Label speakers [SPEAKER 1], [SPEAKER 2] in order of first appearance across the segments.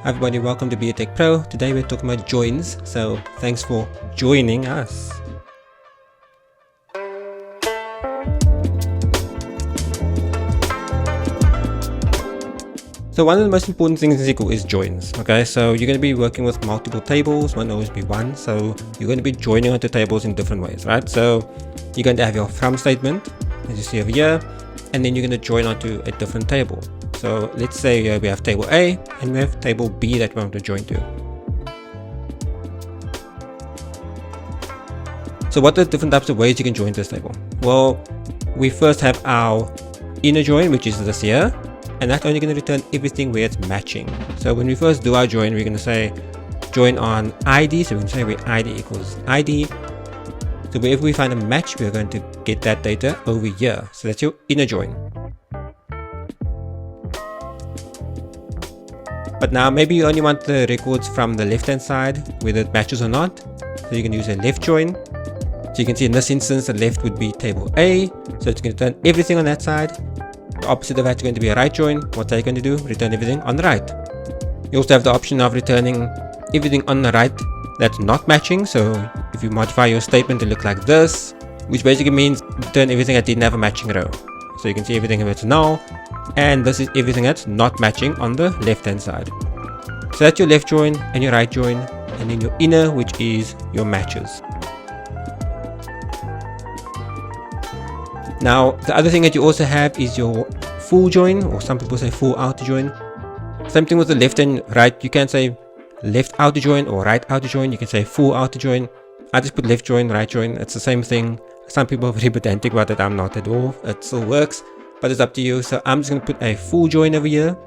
[SPEAKER 1] Hi everybody, welcome to Be a Tech Pro. Today we're talking about joins, so thanks for joining us. So one of the most important things in SQL is joins. Okay, so you're going to be working with multiple tables, won't always be one, so you're going to be joining onto tables in different ways, right? So you're going to have your from statement, as you see over here, and then you're going to join onto a different table. So let's say we have table A and we have table B that we want to join to. So what are the different types of ways you can join this table? Well, we first have our inner join, which is this here, and that's only going to return everything where it's matching. So when we first do our join, we're going to say join on ID, so we can say where ID equals ID. So wherever we find a match, we're going to get that data over here. So that's your inner join. But now maybe you only want the records from the left hand side, whether it matches or not. So you can use a left join. So you can see in this instance, the left would be table A. So it's going to return everything on that side. The opposite of that's going to be a right join. What's that going to do? Return everything on the right. You also have the option of returning everything on the right that's not matching. So if you modify your statement to look like this, which basically means return everything that didn't have a matching row. So you can see everything if it's null, and this is everything that's not matching on the left hand side. So that's your left join and your right join, and then your inner, which is your matches. Now the other thing that you also have is your full join, or some people say full outer join. Same thing with the left and right. You can say left outer join or right outer join. You can say full outer join. I just put left join, right join. It's the same thing. Some people are very pedantic about it. I'm not at all. It still works, but it's up to you. So I'm just going to put a full join over here.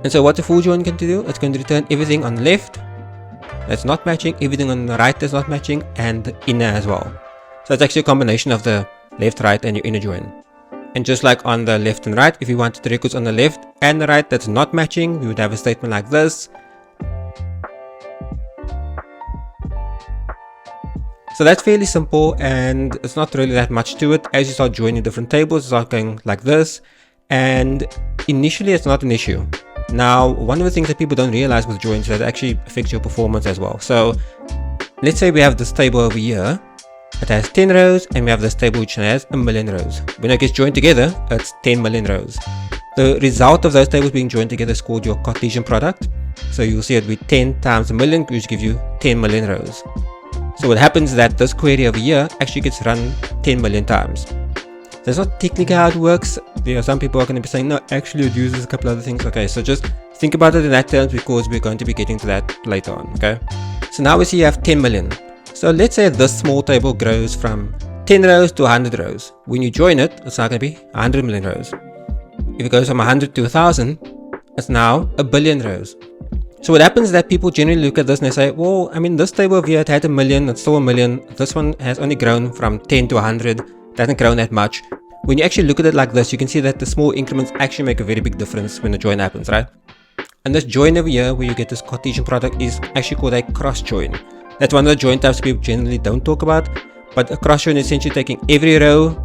[SPEAKER 1] And so what's a full join going to do? It's going to return everything on the left that's not matching, everything on the right that's not matching, and the inner as well. So it's actually a combination of the left, right, and your inner join. And just like on the left and right, if you wanted the records on the left and the right that's not matching, we would have a statement like this. So that's fairly simple, and it's not really that much to it. As you start joining different tables, it's start going like this, and initially it's not an issue. Now, one of the things that people don't realize with joins is that it actually affects your performance as well. So let's say we have this table over here. It has 10 rows, and we have this table which has 1,000,000 rows. When it gets joined together, it's 10 million rows. The result of those tables being joined together is called your Cartesian product. So you'll see it be 10 times 1,000,000, which gives you 10 million rows. So what happens is that this query over here actually gets run 10 million times. That's not technically how it works. There are some people are going to be saying, no, actually it uses a couple other things. Okay, so just think about it in that terms, because we're going to be getting to that later on. Okay, so now we see you have 10 million. So let's say this small table grows from 10 rows to 100 rows. When you join it, it's now going to be 100 million rows. If it goes from 100 to 1,000, it's now 1,000,000,000 rows. So what happens is that people generally look at this and they say, well, I mean, this table over here, it had 1,000,000, it's still 1,000,000. This one has only grown from 10 to 100, doesn't grow that much. When you actually look at it like this, you can see that the small increments actually make a very big difference when the join happens, right? And this join over here, where you get this Cartesian product, is actually called a cross join. That's one of the join types people generally don't talk about, but a cross join is essentially taking every row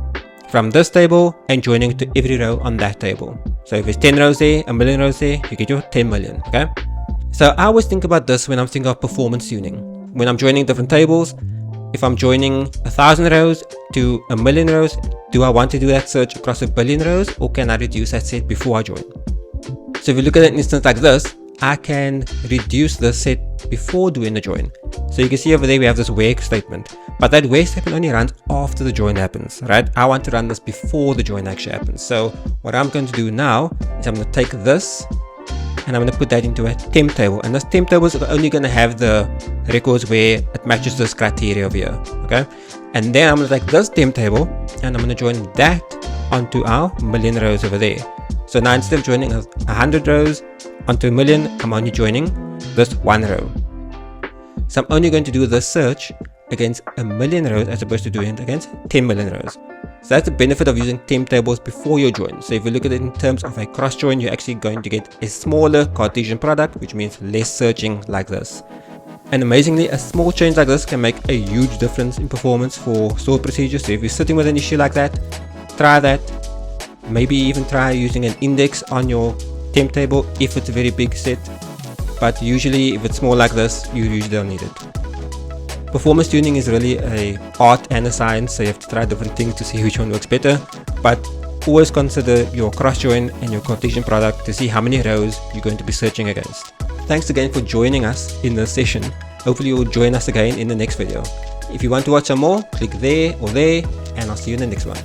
[SPEAKER 1] from this table and joining it to every row on that table. So if it's 10 rows there, 1,000,000 rows there, you get your 10 million, okay? So I always think about this when I'm thinking of performance tuning. When I'm joining different tables, if I'm joining 1,000 rows to 1,000,000 rows, do I want to do that search across 1,000,000,000 rows, or can I reduce that set before I join? So if you look at an instance like this, I can reduce the set before doing the join. So you can see over there we have this where statement, but that where statement only runs after the join happens, right? I want to run this before the join actually happens. So what I'm going to do now is I'm going to take this and I'm going to put that into a temp table, and this temp table is only going to have the records where it matches this criteria over here, okay? And then I'm going to take this temp table and I'm going to join that onto our 1,000,000 rows over there. So now instead of joining 100 rows onto 1,000,000, I'm only joining this one row. So I'm only going to do this search against 1,000,000 rows as opposed to doing it against 10 million rows. So that's the benefit of using temp tables before your join. So if you look at it in terms of a cross join, you're actually going to get a smaller Cartesian product, which means less searching like this. And amazingly, a small change like this can make a huge difference in performance for stored procedures. So if you're sitting with an issue like that, try that. Maybe even try using an index on your temp table if it's a very big set. but usually if it's more like this, you usually don't need it. Performance tuning is really a art and a science, so you have to try different things to see which one works better, but always consider your cross join and your Cartesian product to see how many rows you're going to be searching against. Thanks again for joining us in this session. Hopefully you'll join us again in the next video. If you want to watch some more, click there or there, and I'll see you in the next one.